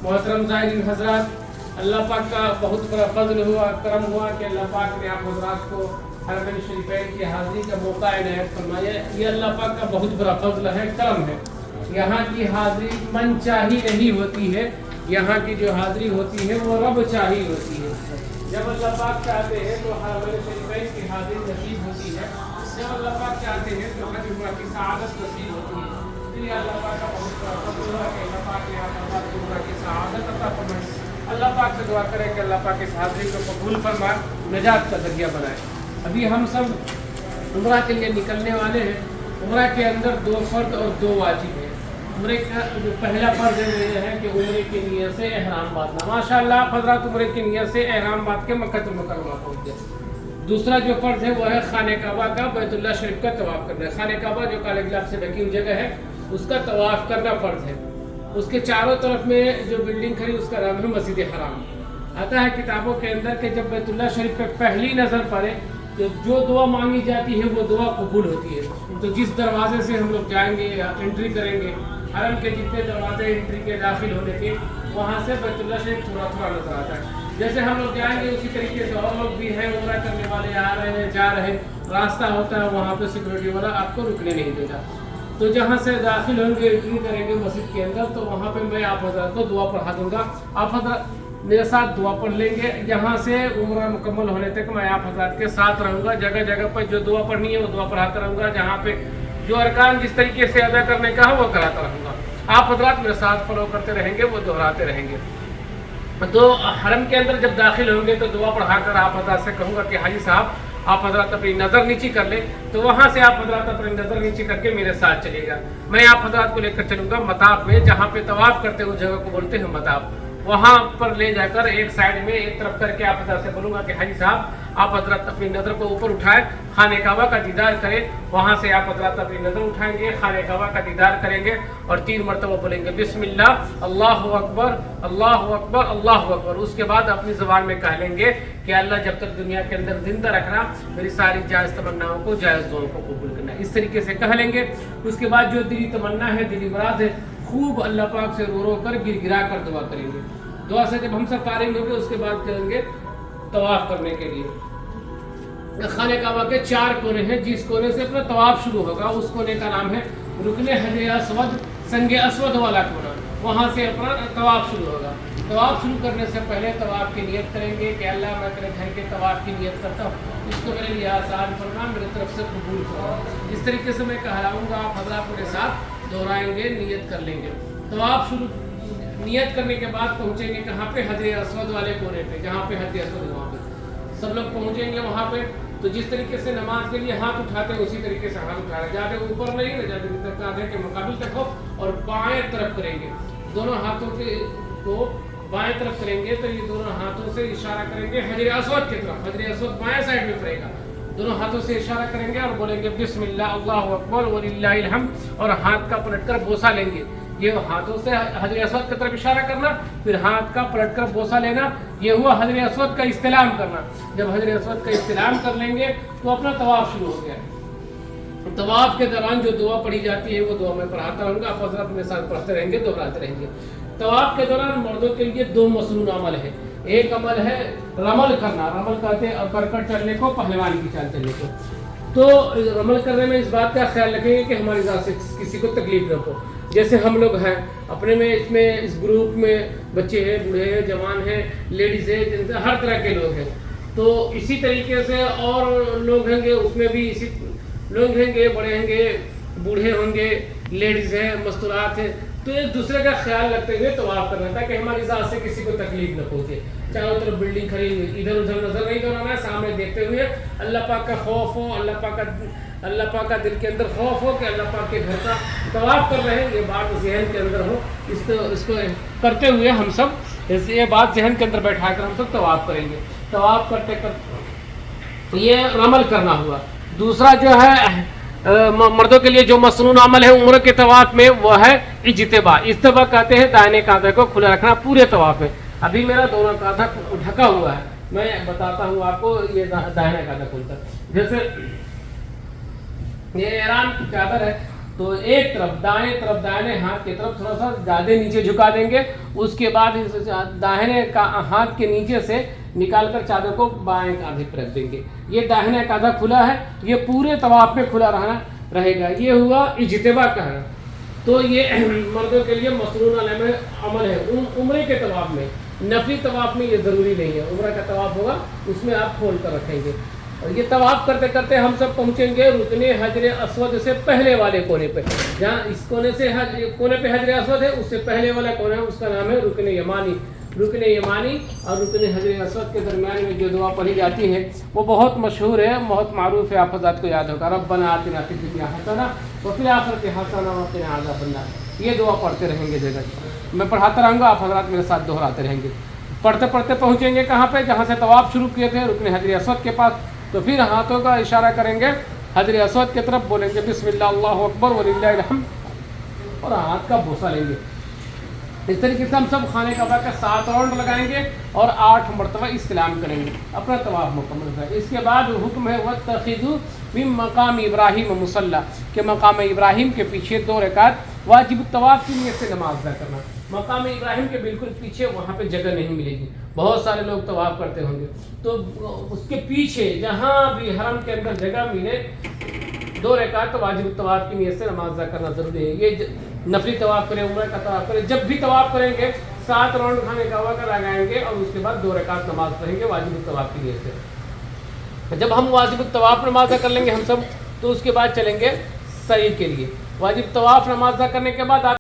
मोहतरम ज़ायरीन हज़रात, अल्लाह पाक का बहुत बड़ा फजल हुआ, करम हुआ कि अल्लाह पाक ने आप हज़रात को हरमैन शरीफैन की हाज़िरी का मौका इनायत फरमाया। ये अल्लाह पाक का बहुत बड़ा फजल है, करम है। यहाँ की हाज़िरी मन चाही नहीं होती है, यहाँ की जो हाज़िरी होती है वो रब चाही होती है। जब अल्लाह पाक चाहते हैं तो हरमैन शरीफैन की हाज़िरी नसीब होती है, जब अल्लाह पाक चाहते हैं तो हज उम्रा की सआदत नसीब होती है। इसलिए अल्लाह पाक का बहुत बड़ा फजल हुआ कि अल्लाह पाक ने आप हज़रात को उम्रा की सआदत अता फरमाई। अल्लाह पाक से दुआ करें कि अल्लाह पाक इस हाज़िरी को कबूल फरमाए, निजात का ज़रिया बनाए। अभी हम सब उम्रा के लिए निकलने वाले हैं। उम्रा के अंदर 2 फ़र्ज़ और 2 वाजिब है। उम्रे का जो पहला फ़र्ज़ ये है कि उम्रे की नियत से एहराम बांधना। माशाअल्लाह हज़रात उम्रे की नियत से एहराम बांध के मक्का मुकर्रमा पहुँच गए। दूसरा जो फ़र्ज़ है वो है खाने काबा का बैतुल्लाह शरीफ का तवाफ़ करना। खाने काबा जो काले गिलाफ से ढकी हुई जगह है उसका तवाफ़ करना फ़र्ज़ है। उसके चारों तरफ में जो बिल्डिंग खड़ी उसका नाम है मस्जिद हराम। आता है किताबों के अंदर कि जब बैतुल्लाह शरीफ पे पहली नज़र पड़े तो जो दुआ मांगी जाती है वो दुआ कबूल होती है। तो जिस दरवाजे से हम लोग जाएंगे या एंट्री करेंगे, हरम के जितने दरवाजे एंट्री के दाखिल होने के, वहाँ से बैतुल्लाह शरीफ थोड़ा थोड़ा नजर आता है। जैसे हम लोग जाएंगे उसी तरीके से और लोग भी हैं, उम्रा करने वाले आ रहे हैं, जा रहे हैं, रास्ता होता है वहाँ पे सिक्योरिटी वाला आपको रुकने नहीं देगा। तो जहाँ से दाखिल होंगे एंट्री करेंगे मस्जिद के अंदर, तो वहाँ पे मैं आप हज़रात को दुआ पढ़ा दूँगा। आप हज़रात मेरे साथ दुआ पढ़ लेंगे। यहाँ से उम्रा मुकम्मल होने तक मैं आप हज़रात के साथ रहूँगा। जगह जगह पर जो दुआ पढ़नी है वो दुआ पढ़ाता रहूँगा। जहाँ पे जो अरकान जिस तरीके से अदा करने का है वो कराता रहूँगा। आप हज़रात मेरे साथ फॉलो करते रहेंगे, वो दोहराते रहेंगे। तो हरम के अंदर जब दाखिल होंगे तो दुआ पढ़ाकर आप हज़रात से कहूँगा कि हाजी साहब आप हज़रात अपनी नज़र नीची कर ले। तो वहाँ से आप हज़रात अपनी नज़र नीची करके मेरे साथ चलेगा। मैं आप हज़रात को लेकर चलूँगा मताफ में, जहाँ पे तवाफ़ करते हुए जगह को बोलते हैं मताफ। वहाँ पर ले जाकर एक साइड में एक तरफ करके आप हज़रात से बोलूँगा कि हाजी साहब आप हज़रात अपनी नज़र को ऊपर उठाएं, खाने काबा का दीदार करें। वहाँ से आप हज़रात अपनी नज़र उठाएंगे, खाने काबा का दीदार करेंगे और 3 मरतबा बोलेंगे बिस्मिल्लाह अल्लाहु अकबर अल्लाहु अकबर अल्लाहु अकबर। उसके बाद अपनी ज़ुबान में कह लेंगे कि अल्लाह जब तक दुनिया के अंदर ज़िंदा रखना, मेरी सारी जायज़ तमन्नाओं को जायज़ दुआओं को कबूल करना। इस तरीके से कह लेंगे। उसके बाद जो दिली तमन्ना है, दिली मुराद है, खूब अल्लाह पाक से रो रो कर गिरा कर दुआ करेंगे। दुआ से जब हम सब फारिग होंगे उसके बाद करेंगे तवाफ़ करने के लिए। खाने काबा के 4 कोने हैं, जिस कोने से अपना तवाफ़ शुरू होगा उस कोने का नाम है रुकने हजरे अस्वद, संगे अस्वद वाला कोना। वहाँ से अपना तवाफ़ शुरू होगा। तवाफ़ शुरू करने से पहले तवाफ़ की नियत करेंगे कि अल्लाह मैं तेरे घर के तवाफ़ की नियत करता हूँ, इसको मेरे लिए आसान फरमा, मेरी तरफ से कबूल फरमा। इस तरीके से मैं कहलाऊँगा, आप हज़रात मेरे साथ दोहराएंगे, नियत कर लेंगे। तवाफ़ शुरू नियत करने के बाद पहुँचेंगे कहाँ पे, हजरे अस्वद वाले कोने पे, जहाँ पे हजरे अस्वद वहाँ पे सब लोग पहुँचेंगे। वहाँ पे तो जिस तरीके से नमाज के लिए हाथ उठाते हैं उसी तरीके से हाथ उठा रहे, ज़्यादा ऊपर नहीं है, ज़्यादा तक कांधे के मुकाबिल तक हो, और बाएं तरफ करेंगे। दोनों हाथों के को बाएं तरफ करेंगे तो ये दोनों हाथों से इशारा करेंगे हजरे अस्वद की तरफ। हजरे अस्वद बाएं साइड में पड़ेगा। दोनों हाथों से इशारा करेंगे और बोलेंगे बिस्मिल्लाह अल्लाहु अकबर वलिल्लाहिल हम्द, और हाथ का पलटकर बोसा लेंगे। ये हाथों से हजरे अस्वद की तरफ इशारा करना, फिर हाथ का पलटकर बोसा लेना, ये हुआ हजरे अस्वद का इस्तिलाम करना। जब हजरे अस्वद का इस्तिलाम कर लेंगे तो अपना तवाफ़ शुरू हो गया। तवाफ़ के दौरान जो दुआ पढ़ी जाती है वो दुआ मैं पढ़ाता रहूँगा, आप हज़रात मेरे साथ पढ़ते रहेंगे, दोहराते रहेंगे। तवाफ़ के दौरान मर्दों के लिए 2 मसनून अमल है। एक अमल है रमल करना, रमल कहते हैं करकट चलने को, पहलवान की चाल चलने को। तो रमल करने में इस बात का ख्याल रखेंगे कि हमारी ज़ात से किसी को तकलीफ न हो। जैसे हम लोग हैं अपने में, इसमें इस ग्रुप में बच्चे हैं, बूढ़े हैं, जवान हैं, लेडीज़ हैं, जिनसे हर तरह के लोग हैं। तो इसी तरीके से और लोग होंगे, उसमें भी इसी लोग होंगे, बड़े होंगे, बूढ़े होंगे, लेडीज़ हैं, मस्तूरात हैं। तो एक दूसरे का ख्याल रखते हुए तवाफ़ करना ताकि हमारी ज़ात से किसी को तकलीफ न पहुँचे। चारों तरफ बिल्डिंग खड़ी हुई, इधर उधर नजर नहीं दौड़ाना है, सामने देखते हुए अल्लाह पाक का खौफ हो, अल्लाह पाक का दिल के अंदर खौफ हो कि अल्लाह पाक के घर का तवाफ़ कर रहे हैं, ये बात जहन के अंदर हो। इसको करते हुए हम सब ये बात जहन के अंदर बैठा कर हम सब तवाफ़ करेंगे। तवाफ़ करते करते ये अमल करना हुआ। दूसरा जो है मर्दों के लिए जो मसनून अमल है उम्र के तवाफ़ में वो है इज्तिबा। इज्तिबा कहते हैं दाहिने कांधे को खुला रखना पूरे तवाफ़ में। अभी मेरा दोनों कांधा ढका हुआ है, मैं बताता हूँ आपको। ये दाहिना कांधा खुलता है, जैसे ये एहराम की चादर है, تو ایک طرف دائیں ہاتھ کی طرف تھوڑا سا زیادہ نیچے جھکا دیں گے. اس کے بعد داہنے ہاتھ کے نیچے سے نکال کر چادر کو بائیں کاندھے پر رکھ دیں گے. یہ داہنا کاندھا کھلا ہے, یہ پورے طواف میں کھلا رہے گا. یہ ہوا اجتباء کا ہے. تو یہ مردوں کے لیے مسنون عمل ہے. عمرے کے طواف میں, نفلی طواف میں یہ ضروری نہیں ہے. عمرہ کا طواف ہوگا اس میں آپ کھول کر رکھیں گے. اور یہ طواف کرتے کرتے ہم سب پہنچیں گے رکن حجر اسود سے پہلے والے کونے پہ. جہاں اس کونے پہ حجر اسود ہے, اس سے پہلے والا کونا ہے, اس کا نام ہے رکن یمانی. رکن یمانی اور رکن حجر اسود کے درمیان میں جو دعا پڑھی جاتی ہے وہ بہت مشہور ہے, بہت معروف ہے. آپ حضرات کو یاد ہوگا, ربنا آتنا فی الدنیا حسنہ وفی الآخرۃ حسنہ وقنا عذاب النار. یہ دعا پڑھتے رہیں گے جگہ. میں پڑھاتا رہوں گا, آپ حضرات میرے ساتھ دہراتے رہیں گے. پڑھتے پڑھتے پہنچیں گے کہاں پہ, جہاں سے طواف شروع کیے تھے رکن حجر اسود کے پاس. تو پھر ہاتھوں کا اشارہ کریں گے حجر اسود کی طرف, بولیں گے بسم اللہ اللہ اکبر وللہ الحمد, اور ہاتھ کا بوسہ لیں گے. اس طریقے سے ہم سب خانہ کعبہ کا 7 راؤنڈ لگائیں گے اور 8 مرتبہ استلام کریں گے. اپنا طواف مکمل ہے. اس کے بعد حکم ہے واتخذوا من مقام ابراہیم مصلی, کہ مقام ابراہیم کے پیچھے 2 رکعت واجب الطواف کی نیت سے نماز ادا کرنا. مقام ابراہیم کے بالکل پیچھے وہاں پہ جگہ نہیں ملے گی. بہت سارے لوگ طواف کرتے ہوں گے, تو اس کے پیچھے جہاں بھی حرم کے اندر جگہ ملے 2 رکعت واجب الطواف کی نیت سے نماز ادا کرنا ضروری ہے. یہ نفلی طواف کریں, عمرہ کا طواف کریں, جب بھی طواف کریں گے 7 راؤنڈ خانہ کعبہ کا لگائیں گے اور اس کے بعد 2 رکعت نماز پڑھیں گے واجب الطواف کی نیت سے. جب ہم واجب الطواف نماز ادا کر لیں گے ہم سب, تو اس کے بعد چلیں گے سعی کے لیے. واجب طواف نماز ادا کرنے کے بعد آپ